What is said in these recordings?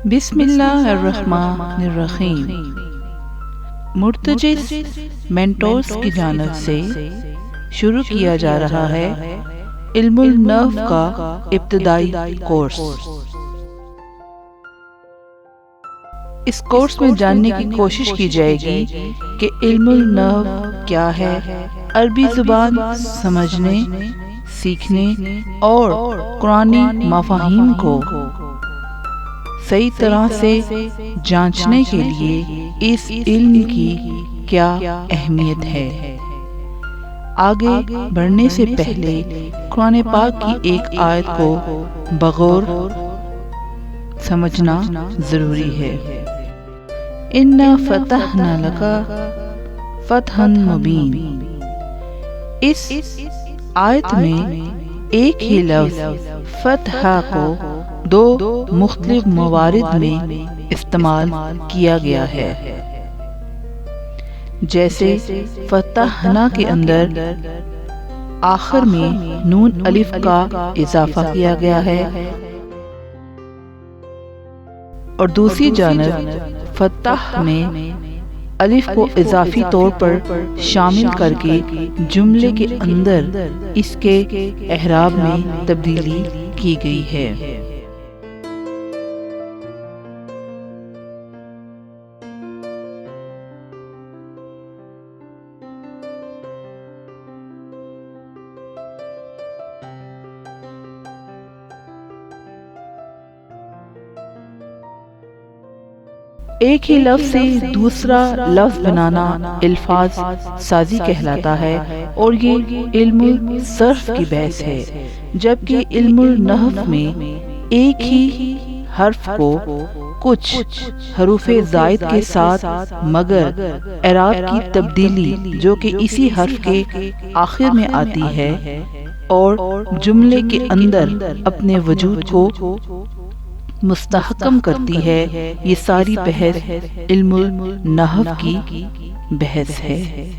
بسم اللہ الرحمن الرحیم۔ مرتجس مینٹورز کی جانب سے شروع کیا جا رہا ہے علم النحو کا ابتدائی کورس۔ اس کورس میں جاننے کی کوشش کی جائے گی کہ علم النحو کیا ہے، عربی زبان سمجھنے، سیکھنے اور قرآنی مفاہیم کو صحیح طرح سے جانچنے کے لیے اس علم کی کیا اہمیت ہے۔ آگے بڑھنے سے پہلے قرآن پاک کی ایک آیت کو بغور سمجھنا ضروری ہے۔ اِنَّا فَتَحْنَا لَكَ فَتْحًا مُبِینًا۔ اس آیت میں ایک ہی لفظ فتح کو دو مختلف موارد میں استعمال کیا گیا ہے، جیسے فتحنا کے اندر آخر میں نون الف کا اضافہ کیا گیا ہے، اور دوسری جانب فتح میں الف کو اضافی طور پر شامل کر کے جملے کے اندر اس کے اعراب میں تبدیلی کی گئی ہے۔ ایک ہی لفظ سے دوسرا لفظ بنانا الفاظ سازی کہلاتا ہے، اور یہ علم الصرف کی بحث ہے، جبکہ علم النحو میں ایک ہی حرف کو کچھ حروف زائد کے ساتھ مگر اعراب کی تبدیلی جو کہ اسی حرف کے آخر میں آتی ہے اور جملے کے اندر اپنے وجود کو مستحکم کرتی ہے، یہ ساری بحث علم النحو کی بحث ہے۔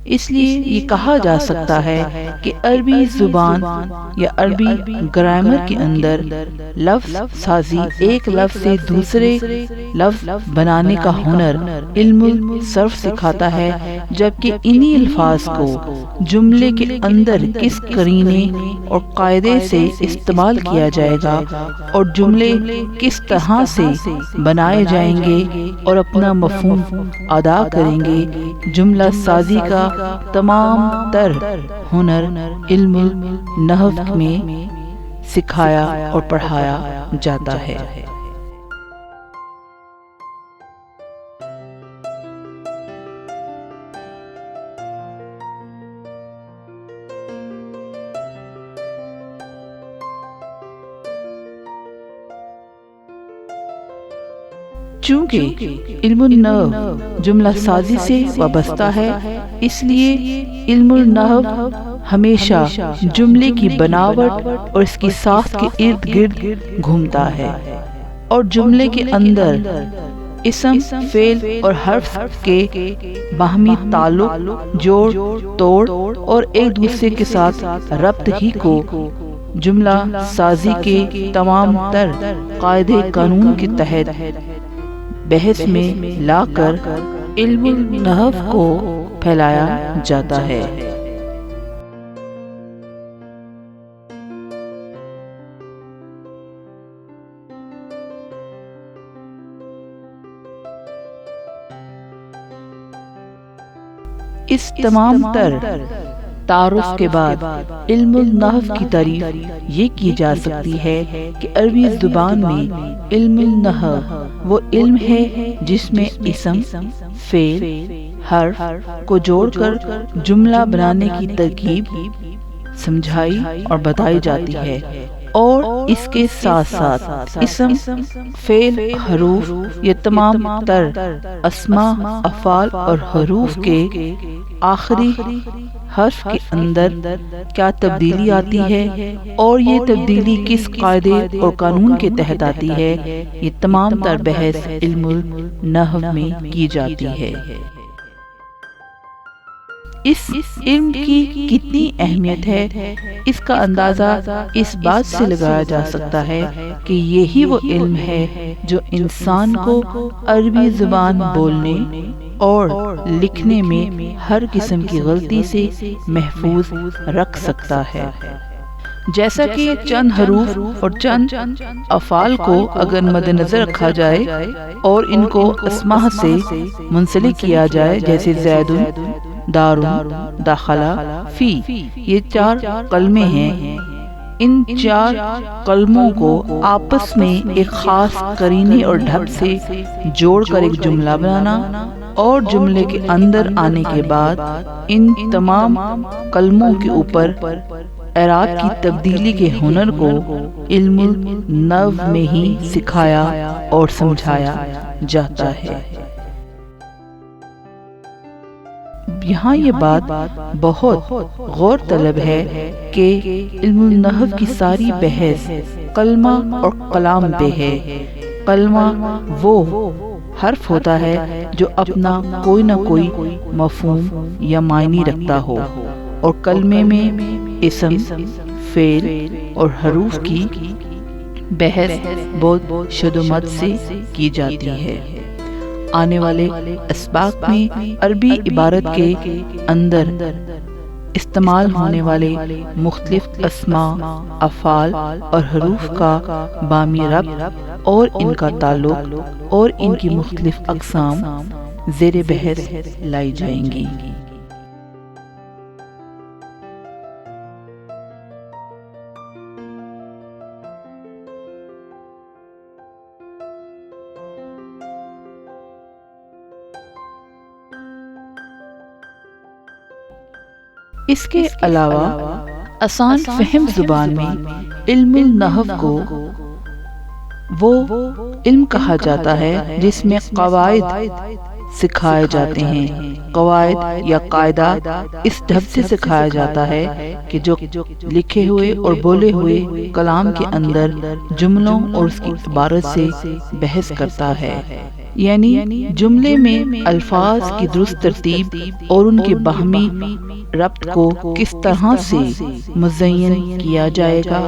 اس لیے یہ کہا جا سکتا ہے کہ عربی زبان یا عربی گرامر کے اندر لفظ سازی، ایک لفظ سے دوسرے لفظ بنانے کا ہنر علم الصرف سکھاتا ہے، جبکہ انہی الفاظ کو جملے کے اندر کس قرینے اور قاعدے سے استعمال کیا جائے گا اور جملے کس طرح سے بنائے جائیں گے اور اپنا مفہوم ادا کریں گے، جملہ سازی کا تمام تر ہنر علم النحو میں سکھایا اور پڑھایا جاتا ہے۔ چونکہ علم النحو جملہ سازی سے وابستہ ہے، اس لیے علم النحو ہمیشہ جملے کی بناوٹ اور اس کی ساخت کے ارد گرد گھومتا ہے، اور جملے کے اندر اسم، فعل اور حرف کے باہمی تعلق، جوڑ توڑ اور ایک دوسرے کے ساتھ ربط ہی کو جملہ سازی کے تمام تر قاعدے قانون کے تحت بحث میں لا کر علم النحو کو پھیلایا جاتا ہے۔ اس تمام تر تعارف کے بعد علم النحو کی تعریف یہ کی جا سکتی ہے کہ عربی زبان میں علم النحو وہ علم ہے جس میں اسم، فعل، حرف کو جوڑ کر جملہ بنانے کی ترکیب سمجھائی اور بتائی جاتی ہے، اور اس کے ساتھ ساتھ اسم، فعل، حروف یہ تمام تر اسماء، افعال اور حروف کے آخری حرف کے اندر کیا تبدیلی آتی ہے اور یہ تبدیلی کس قاعدے اور قانون کے تحت آتی ہے، یہ تمام تر بحث علم النحو میں کی جاتی ہے۔ اس علم کی کتنی اہمیت ہے اس کا اندازہ اس بات سے لگایا جا سکتا ہے کہ یہی وہ علم ہے جو انسان کو عربی زبان بولنے اور لکھنے میں ہر قسم کی غلطی سے محفوظ رکھ سکتا ہے۔ جیسا کہ چند حروف اور چند افعال کو اگر مد نظر رکھا جائے اور ان کو اسماء سے منسلک کیا جائے، جیسے زید، دار، داخلہ، فی، یہ 4 کلمے ہیں۔ ان 4 کلموں کو آپس میں ایک خاص قرینے اور ڈھب سے جوڑ کر ایک جملہ بنانا اور جملے کے اندر آنے کے بعد ان تمام کلموں کے اوپر اعراب کی تبدیلی کے ہنر کو علم النحو میں ہی سکھایا اور سمجھایا جاتا ہے۔ یہاں یہ بات بہت غور طلب ہے کہ علم النحو کی ساری بحث کلمہ اور کلام پہ ہے۔ کلمہ وہ حرف ہوتا ہے جو اپنا کوئی نہ کوئی مفہوم یا معنی رکھتا ہو، اور کلمے میں اسم، فعل اور حروف کی بحث بہت شد و مد سے کی جاتی ہے۔ آنے والے اسباق میں عربی عبارت کے اندر استعمال ہونے والے مختلف اسماء، افعال اور حروف کا بامی ربط اور ان کا تعلق اور ان کی مختلف اقسام زیر بحث لائی جائیں گی۔ اس کے علاوہ آسان فہم زبان میں علم النحو کو وہ علم کہا جاتا ہے جس میں قواعد سکھائے جاتے ہیں۔ قواعد یا قاعدات اس ڈھب سے سکھایا جاتا ہے کہ جو لکھے ہوئے اور بولے ہوئے کلام کے اندر جملوں اور اس کی عبارت سے بحث کرتا ہے، یعنی جملے میں الفاظ کی درست ترتیب اور ان کے باہمی ربط کو کس طرح سے مزین کیا جائے گا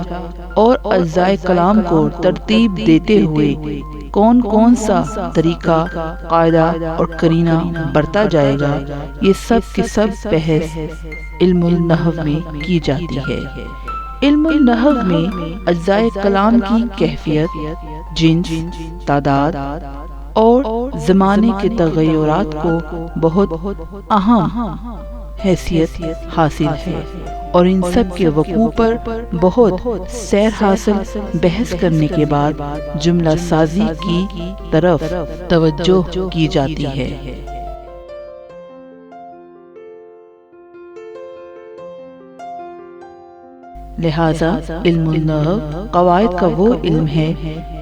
اور اجزاء کلام کو ترتیب دیتے ہوئے کون کون سا طریقہ، قاعدہ اور قرینہ برتا جائے گا، یہ سب کی سب بحث علم النحو میں کی جاتی ہے۔ علم النحو میں اجزاء کلام کی کیفیت، جنس، تعداد اور زمانے کے تغیرات کو بہت اہم حیثیت حاصل ہے، اور ان سب کے وقوع پر بہت سیر حاصل بحث کرنے کے بعد جملہ سازی کی طرف توجہ کی جاتی ہے۔ لہذا علم النحو قواعد کا وہ علم ہے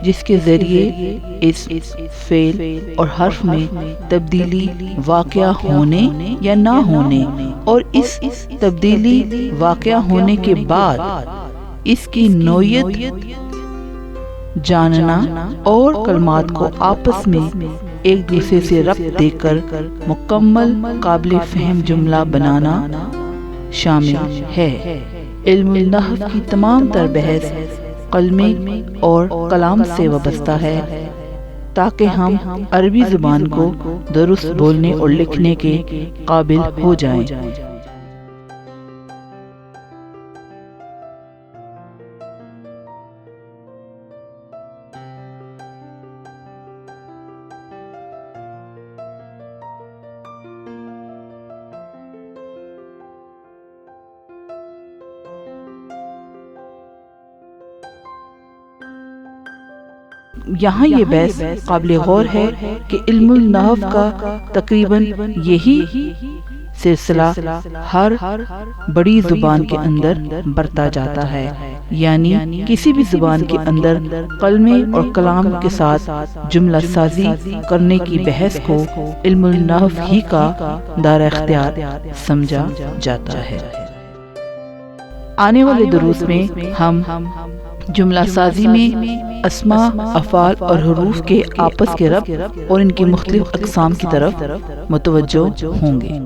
جس کے ذریعے اسم، فعل اور حرف میں تبدیلی واقع ہونے یا نہ ہونے اور اس تبدیلی واقع ہونے کے بعد اس کی نوعیت جاننا اور کلمات کو آپس میں ایک دوسرے سے ربط دے کر مکمل قابل فہم جملہ بنانا شامل ہے۔ علم النحو کی تمام تر بحث کلمے اور کلام سے وابستہ ہے تاکہ ہم عربی زبان کو درست بولنے اور لکھنے کے قابل ہو جائیں۔ یہاں یہ بحث قابل غور ہے کہ علم النحو کا تقریباً یہی سلسلہ ہر بڑی زبان کے اندر برتا جاتا ہے، یعنی کسی بھی زبان کے اندر کلمے اور کلام کے ساتھ جملہ سازی کرنے کی بحث کو علم النحو ہی کا دائرہ اختیار سمجھا جاتا ہے۔ آنے والے دروس میں ہم جملہ سازی میں اسماء، افعال اور حروف کے آپس کے ربط اور ان کی مختلف اقسام کی طرف متوجہ ہوں گے۔